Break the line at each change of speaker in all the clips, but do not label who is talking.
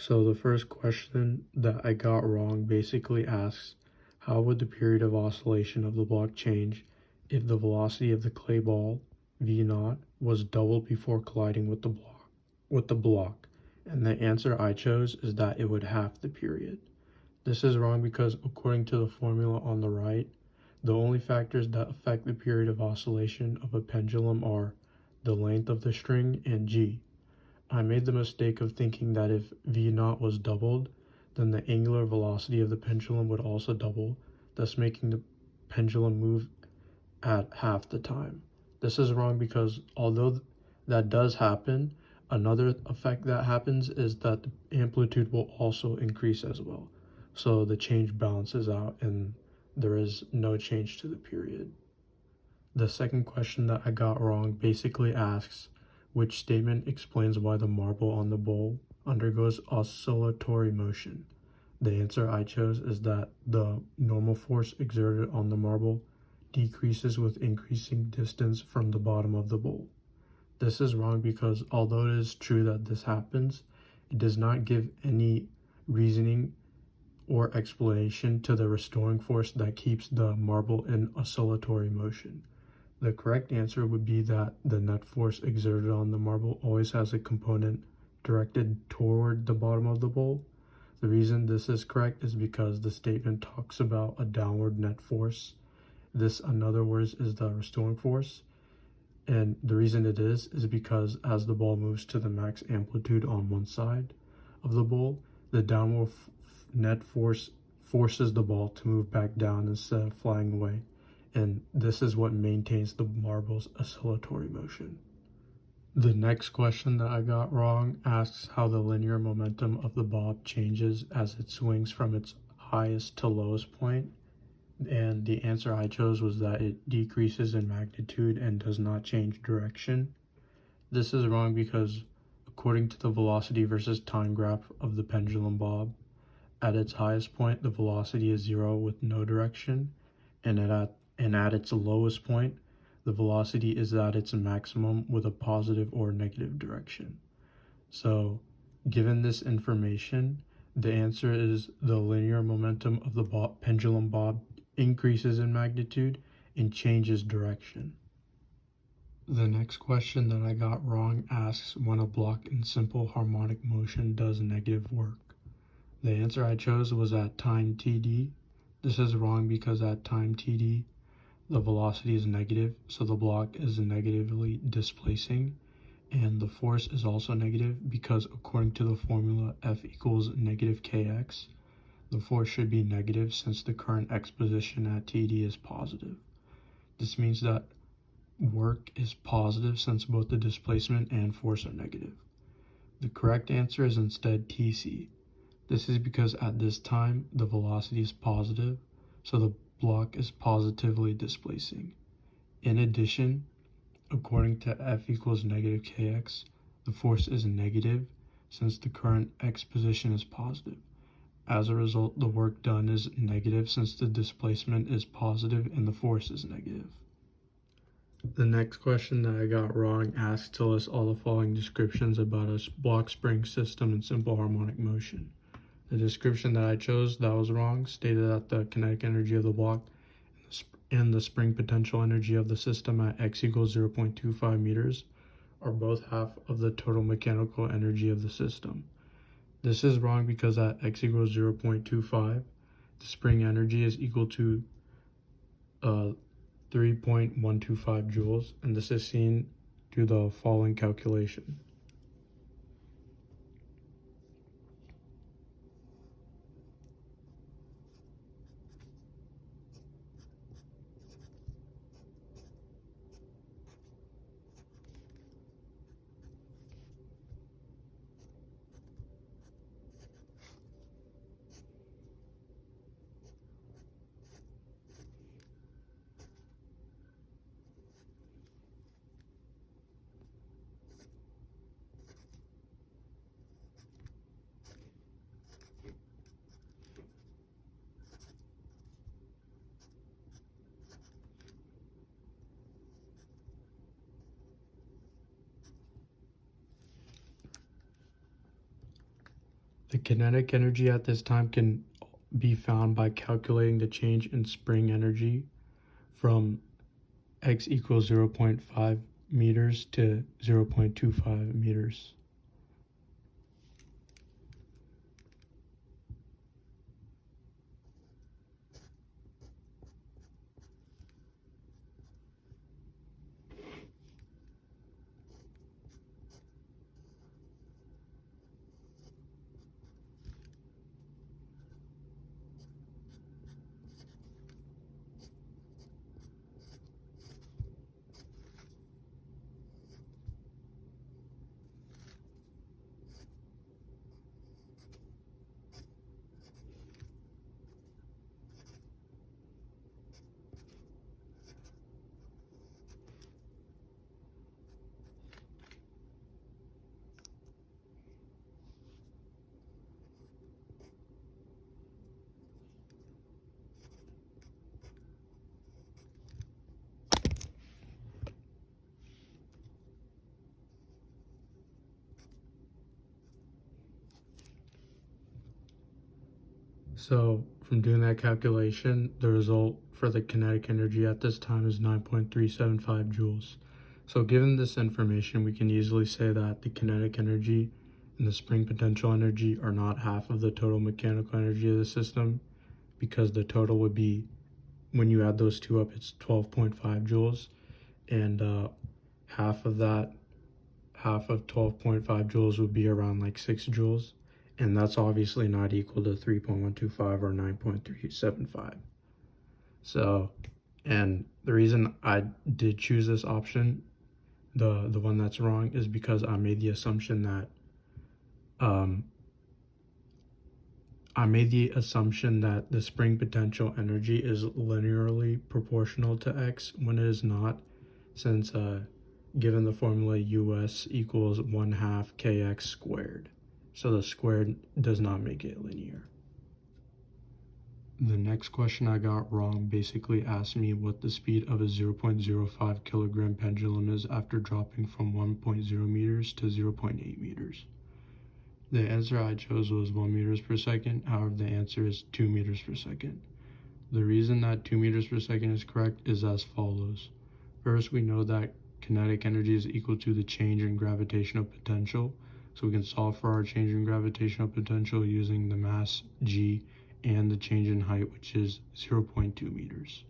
So the first question that I got wrong basically asks, how would the period of oscillation of the block change if the velocity of the clay ball v naught was doubled before colliding with the block? And the answer I chose is that it would halve the period. This is wrong because according to the formula on the right, the only factors that affect the period of oscillation of a pendulum are the length of the string and g. I made the mistake of thinking that if v naught was doubled, then the angular velocity of the pendulum would also double, thus making the pendulum move at half the time. This is wrong because although that does happen, another effect that happens is that the amplitude will also increase as well. So the change balances out and there is no change to the period. The second question that I got wrong basically asks, which statement explains why the marble on the bowl undergoes oscillatory motion? The answer I chose is that the normal force exerted on the marble decreases with increasing distance from the bottom of the bowl. This is wrong because although it is true that this happens, it does not give any reasoning or explanation to the restoring force that keeps the marble in oscillatory motion. The correct answer would be that the net force exerted on the marble always has a component directed toward the bottom of the bowl. The reason this is correct is because the statement talks about a downward net force. This, in other words, is the restoring force. And the reason it is because as the ball moves to the max amplitude on one side of the bowl, the downward net force forces the ball to move back down instead of flying away. And this is what maintains the marble's oscillatory motion. The next question that I got wrong asks how the linear momentum of the bob changes as it swings from its highest to lowest point. And the answer I chose was that it decreases in magnitude and does not change direction. This is wrong because according to the velocity versus time graph of the pendulum bob, at its highest point the velocity is 0 with no direction, and at its lowest point the velocity is at its maximum with a positive or negative direction. So given this information, the answer is the linear momentum of the pendulum bob increases in magnitude and changes direction. The next question that I got wrong asks when a block in simple harmonic motion does negative work. The answer I chose was at time td. This is wrong because at time td, the velocity is negative, so the block is negatively displacing, and the force is also negative because according to the formula F equals negative kx, the force should be negative since the current x position at td is positive. This means that work is positive since both the displacement and force are negative. The correct answer is instead tc. This is because at this time the velocity is positive, so the block is positively displacing. In addition, according to F equals negative kx, the force is negative since the current x position is positive. As a result, the work done is negative since the displacement is positive and the force is negative. The next question that I got wrong asks to list all the following descriptions about a block spring system in simple harmonic motion. The description that I chose that was wrong stated that the kinetic energy of the block and the spring potential energy of the system at x equals 0.25 meters are both half of the total mechanical energy of the system. This is wrong because at x equals 0.25, the spring energy is equal to 3.125 joules, and this is seen through the following calculation. The kinetic energy at this time can be found by calculating the change in spring energy from x equals 0.5 meters to 0.25 meters. So from doing that calculation, the result for the kinetic energy at this time is 9.375 joules. So given this information, we can easily say that the kinetic energy and the spring potential energy are not half of the total mechanical energy of the system, because the total would be, when you add those two up, it's 12.5 joules, and half of that, half of 12.5 joules would be around like 6 joules, and that's obviously not equal to 3.125 or 9.375. So, and the reason I did choose this option, the one that's wrong, is because I made the assumption that the spring potential energy is linearly proportional to x, when it is not, since given the formula US equals 1/2 kx squared. So the squared does not make it linear. The next question I got wrong basically asked me what the speed of a 0.05 kilogram pendulum is after dropping from 1.0 meters to 0.8 meters. The answer I chose was 1 meters per second. However, the answer is 2 meters per second. The reason that 2 meters per second is correct is as follows. First, we know that kinetic energy is equal to the change in gravitational potential. So we can solve for our change in gravitational potential using the mass g and the change in height, which is 0.2 meters.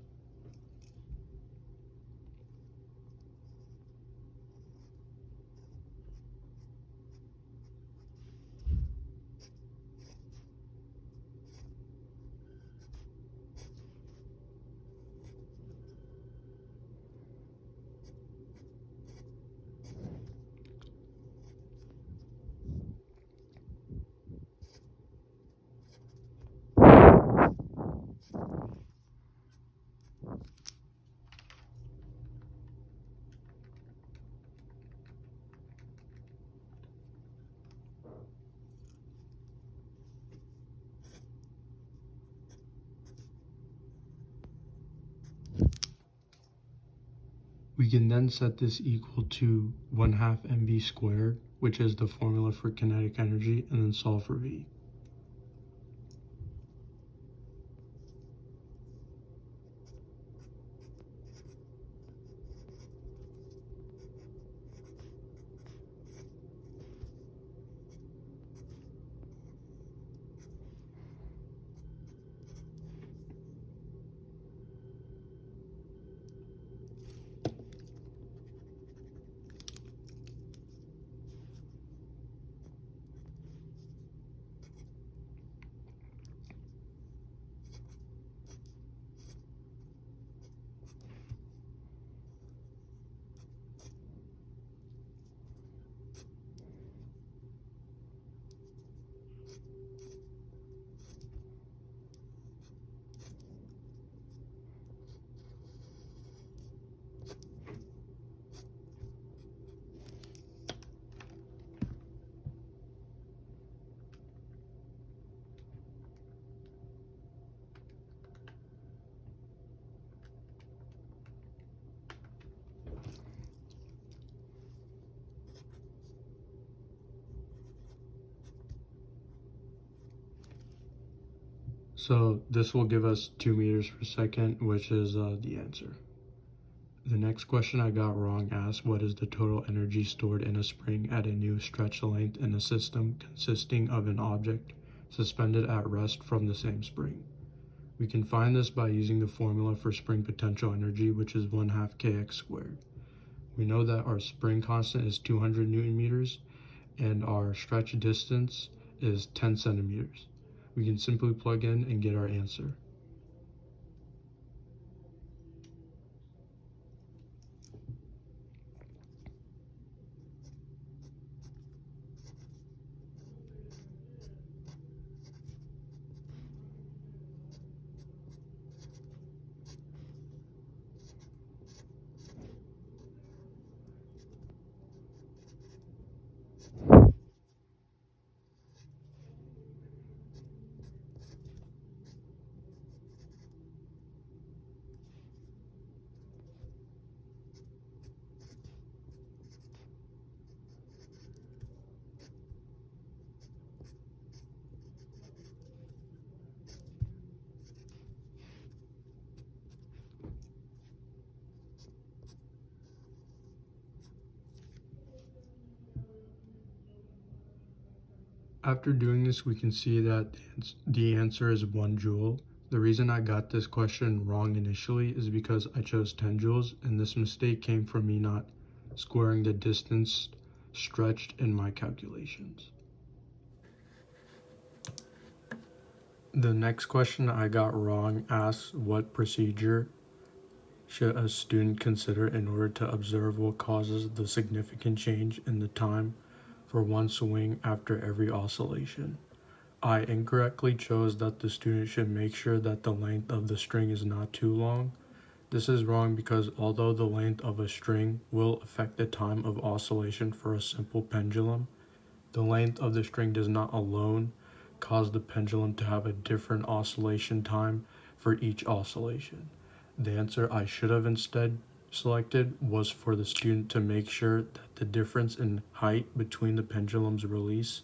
We can then set this equal to 1/2 mv squared, which is the formula for kinetic energy, and then solve for v. So this will give us 2 meters per second, which is the answer. The next question I got wrong asked what is the total energy stored in a spring at a new stretch length in a system consisting of an object suspended at rest from the same spring. We can find this by using the formula for spring potential energy, which is 1/2 kx squared. We know that our spring constant is 200 Newton meters and our stretch distance is 10 centimeters. We can simply plug in and get our answer. After doing this, we can see that the answer is 1 joule. The reason I got this question wrong initially is because I chose 10 joules, and this mistake came from me not squaring the distance stretched in my calculations. The next question I got wrong asks what procedure should a student consider in order to observe what causes the significant change in the time for one swing after every oscillation. I incorrectly chose that the student should make sure that the length of the string is not too long. This is wrong because although the length of a string will affect the time of oscillation for a simple pendulum, the length of the string does not alone cause the pendulum to have a different oscillation time for each oscillation. The answer I should have instead selected was for the student to make sure that the difference in height between the pendulum's release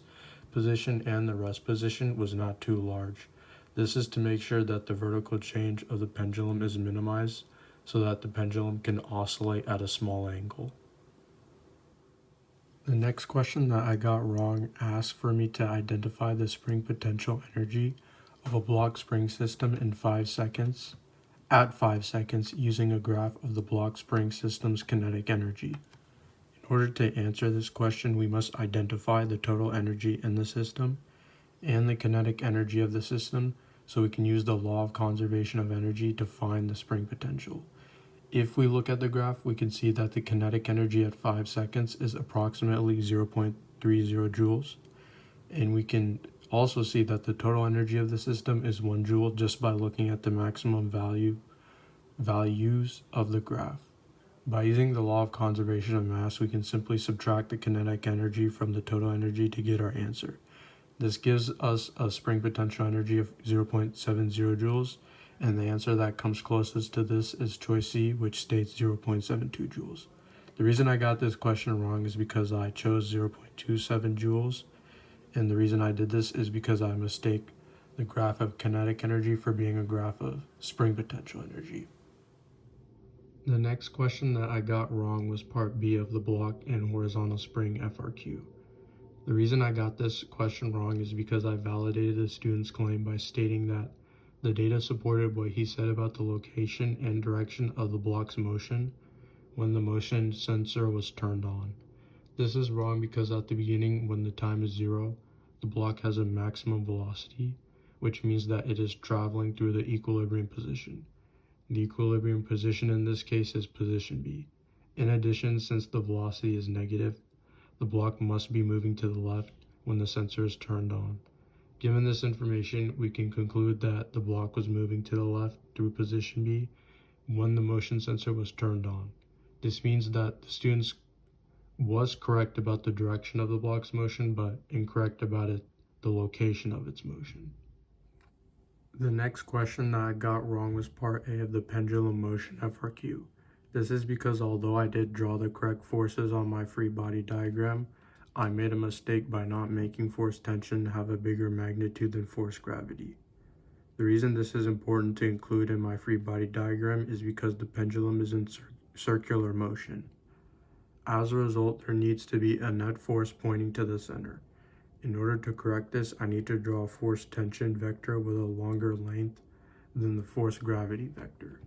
position and the rest position was not too large. This is to make sure that the vertical change of the pendulum is minimized so that the pendulum can oscillate at a small angle. The next question that I got wrong asked for me to identify the spring potential energy of a block spring system in 5 seconds, at 5 seconds using a graph of the block spring system's kinetic energy. In order to answer this question, we must identify the total energy in the system and the kinetic energy of the system so we can use the law of conservation of energy to find the spring potential. If we look at the graph, we can see that the kinetic energy at 5 seconds is approximately 0.30 joules. And we can also see that the total energy of the system is 1 joule just by looking at the maximum values of the graph. By using the law of conservation of mass, we can simply subtract the kinetic energy from the total energy to get our answer. This gives us a spring potential energy of 0.70 joules, and the answer that comes closest to this is choice C, which states 0.72 joules. The reason I got this question wrong is because I chose 0.27 joules, and the reason I did this is because I mistake the graph of kinetic energy for being a graph of spring potential energy. The next question that I got wrong was part B of the block and horizontal spring FRQ. The reason I got this question wrong is because I validated the student's claim by stating that the data supported what he said about the location and direction of the block's motion when the motion sensor was turned on. This is wrong because at the beginning, when the time is 0, the block has a maximum velocity, which means that it is traveling through the equilibrium position. The equilibrium position in this case is position B. In addition, since the velocity is negative, the block must be moving to the left when the sensor is turned on. Given this information, we can conclude that the block was moving to the left through position B when the motion sensor was turned on. This means that the student was correct about the direction of the block's motion, but incorrect about the location of its motion. The next question that I got wrong was part A of the pendulum motion FRQ. This is because although I did draw the correct forces on my free body diagram, I made a mistake by not making force tension have a bigger magnitude than force gravity. The reason this is important to include in my free body diagram is because the pendulum is in circular motion. As a result, there needs to be a net force pointing to the center. In order to correct this, I need to draw a force tension vector with a longer length than the force gravity vector.